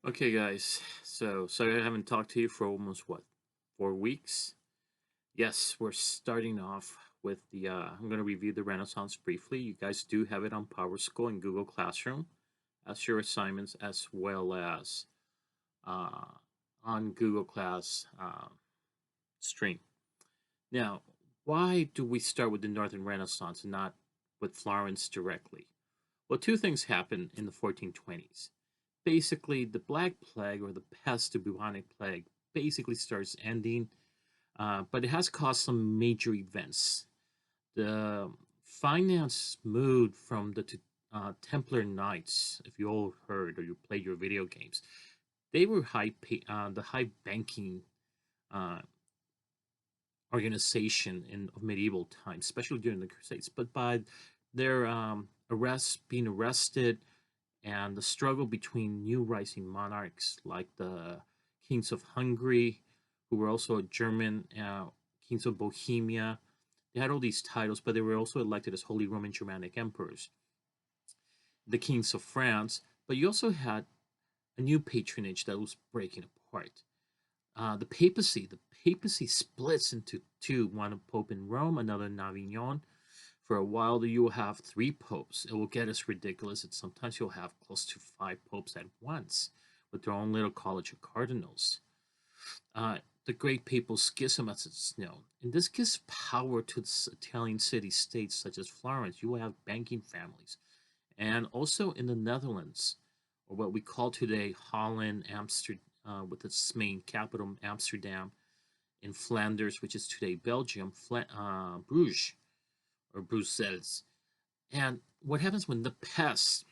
Okay, guys. So sorry I haven't talked to you for almost 4 weeks. Yes, we're starting off with the. I'm going to review the Renaissance briefly. You guys do have it on PowerSchool and Google Classroom as your assignments, as well as uh, on Google Class Stream. Now, why do we start with the Northern Renaissance and not with Florence directly? Well, two things happened in the 1420s. Basically, the Black Plague or the pest, the bubonic plague, basically starts ending, but it has caused some major events. The finance moved from the Templar Knights, if you all heard or you played your video games. They were the high banking uh, organization of medieval times, especially during the Crusades. But by their being arrested, and the struggle between new rising monarchs like the kings of Hungary, who were also German kings of Bohemia. They had all these titles, but they were also elected as Holy Roman Germanic emperors. The kings of France, but you also had a new patronage that was breaking apart. The papacy splits into two: one a pope in Rome, another in Avignon. For a while, you will have three popes. It will get as ridiculous that sometimes you'll have close to five popes at once with their own little college of cardinals. The Great Papal Schism, as it's known, and this gives power to the Italian city-states such as Florence. You will have banking families, and also in the Netherlands, or what we call today Holland, Amsterdam, with its main capital Amsterdam, in Flanders, which is today Belgium, Bruges or Brussels. And what happens when the pest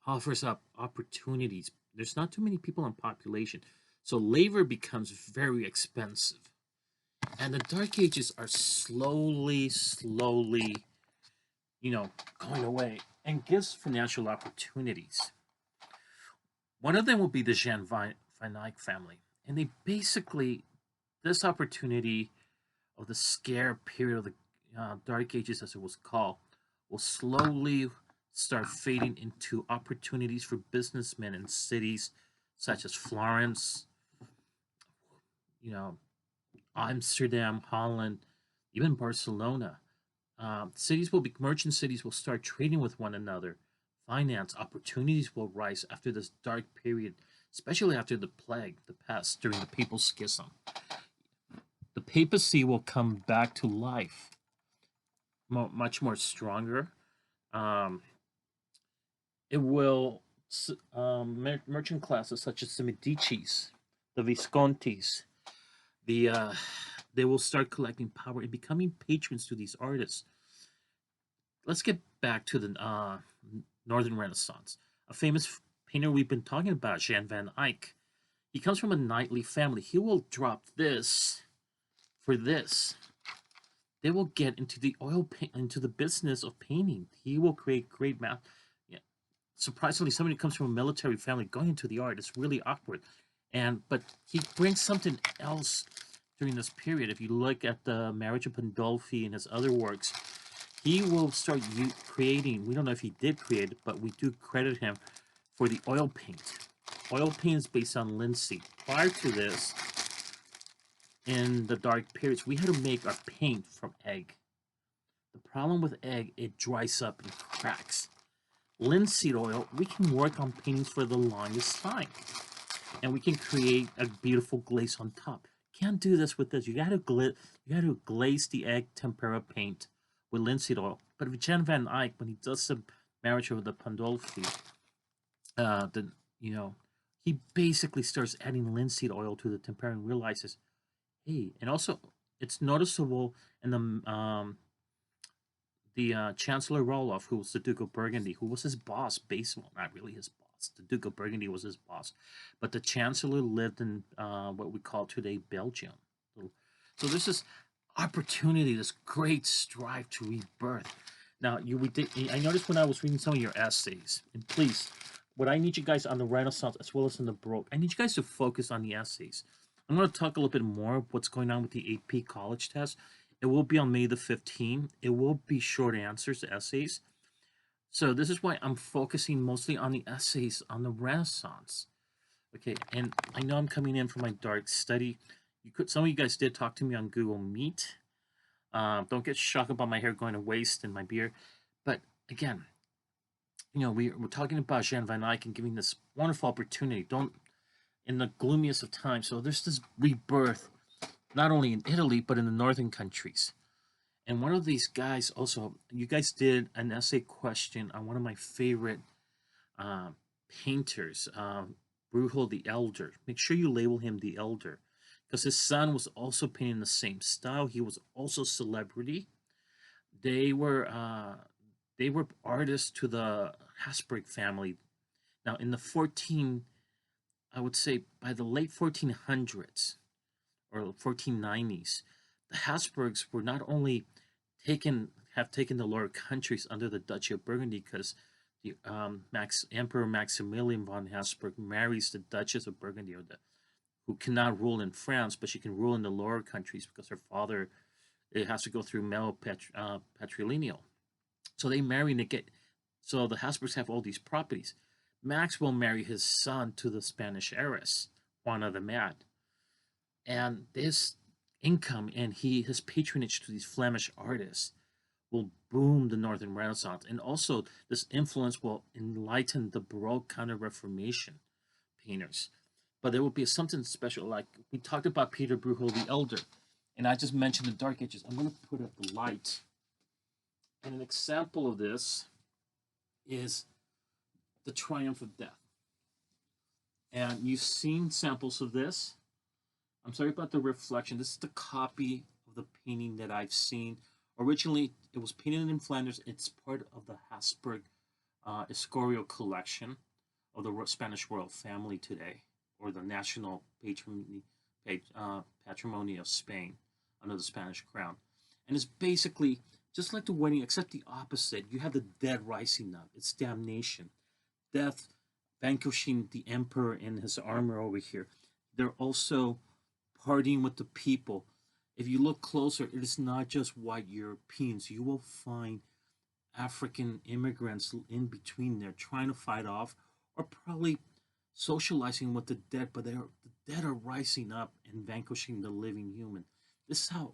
offers up opportunities? There's not too many people in population, so labor becomes very expensive. And the Dark Ages are slowly, you know, going away and gives financial opportunities. One of them will be the Jan van Eyck family. And they basically, this opportunity of the scare period of the Dark Ages, as it was called, will slowly start fading into opportunities for businessmen in cities such as Florence, you know, Amsterdam, Holland, even Barcelona. Merchant cities will start trading with one another. Finance opportunities will rise after this dark period, especially after the plague, the pest, during the Papal Schism. The papacy will come back to life much more stronger. Um, it will merchant classes such as the Medicis, the Viscontis, the they will start collecting power and becoming patrons to these artists. Let's get back to the Northern Renaissance. A famous painter we've been talking about, Jan van Eyck. He comes from a knightly family. He will drop this for this. They will get into the into the business of painting. He will create great math. Yeah. Surprisingly, somebody who comes from a military family going into the art is really awkward, but he brings something else during this period. If you look at the Marriage of Pandolfi and his other works, he will start creating. We don't know if he did create it, but we do credit him for the oil paint. Oil paint is based on linseed. Prior to this, in the dark periods, we had to make our paint from egg. The problem with egg, it dries up and cracks. Linseed oil, we can work on paintings for the longest time, and we can create a beautiful glaze on top. Can't do this with this. You gotta glaze the egg tempera paint with linseed oil. But with Jan van Eyck, when he does the Marriage of the Pandolfi, the you know, he basically starts adding linseed oil to the tempera and realizes, hey, and also it's noticeable in the Chancellor Roloff, who was the Duke of Burgundy, who was his boss, well, not really his boss. The Duke of Burgundy was his boss, but the Chancellor lived in what we call today Belgium. So there's this opportunity, this great strive to rebirth. Now, I noticed when I was reading some of your essays, and please, what I need you guys on the Renaissance as well as in the Baroque, I need you guys to focus on the essays. I'm going to talk a little bit more of what's going on with the AP college test. It will be on May the 15th. It will be short answers, essays. So this is why I'm focusing mostly on the essays on the Renaissance. Okay, and I know I'm coming in from my dark study. Some of you guys did talk to me on Google Meet. Don't get shocked about my hair going to waste and my beard. But again, we're talking about Jan van Eyck and giving this wonderful opportunity. Don't in the gloomiest of times. So there's this rebirth, not only in Italy but in the northern countries. And one of these guys also, you guys did an essay question on one of my favorite uh, painters, Bruegel the Elder. Make sure you label him the Elder, because his son was also painting the same style. He was also celebrity. They were uh, they were artists to the Habsburg family. Now in the 14, I would say by the late 1400s or 1490s, the Habsburgs were not only taken the lower countries under the Duchy of Burgundy, because the Emperor Maximilian von Habsburg marries the Duchess of Burgundy, who cannot rule in France, but she can rule in the lower countries because her father, it has to go through male patrilineal. So they marry and they get. So the Habsburgs have all these properties. Max will marry his son to the Spanish heiress, Juana the Mad, and this income and his patronage to these Flemish artists will boom the Northern Renaissance, and also this influence will enlighten the Baroque Counter-Reformation painters. But there will be something special, like we talked about Peter Bruegel the Elder, and I just mentioned the Dark Ages. I'm going to put up the light, and an example of this is the Triumph of Death. And you've seen samples of this. I'm sorry about the reflection. This is the copy of the painting that I've seen. Originally, it was painted in Flanders. It's part of the Habsburg Escorial collection of the Spanish royal family today, or the national patrimony of Spain under the Spanish crown. And it's basically just like the wedding, except the opposite. You have the dead rising up. It's damnation. Death vanquishing the emperor and his armor over here. They're also partying with the people. If you look closer, it is not just white Europeans. You will find African immigrants in between there trying to fight off, or probably socializing with the dead, but the dead are rising up and vanquishing the living human. This is how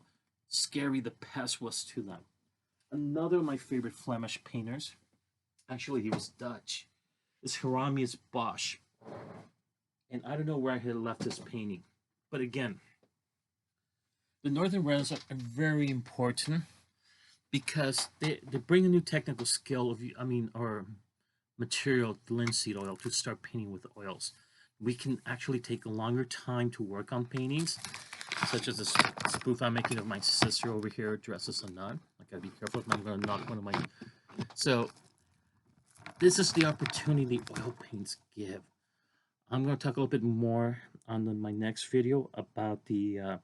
scary the pest was to them. Another of my favorite Flemish painters, actually he was Dutch, is Hieronymus Bosch. And I don't know where I had left this painting. But again, the Northern Renaissance are very important because they bring a new technical skill or material, linseed oil, to start painting with oils. We can actually take a longer time to work on paintings, such as this spoof I'm making of my sister over here dressed as a nun. I gotta be careful if I'm gonna knock one of my. So this is the opportunity oil paints give. I'm going to talk a little bit more on my next video about the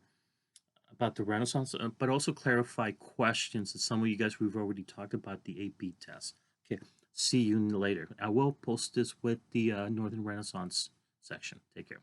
Renaissance, but also clarify questions that some of you guys we've already talked about the A/B test. Okay, see you later. I will post this with the Northern Renaissance section. Take care.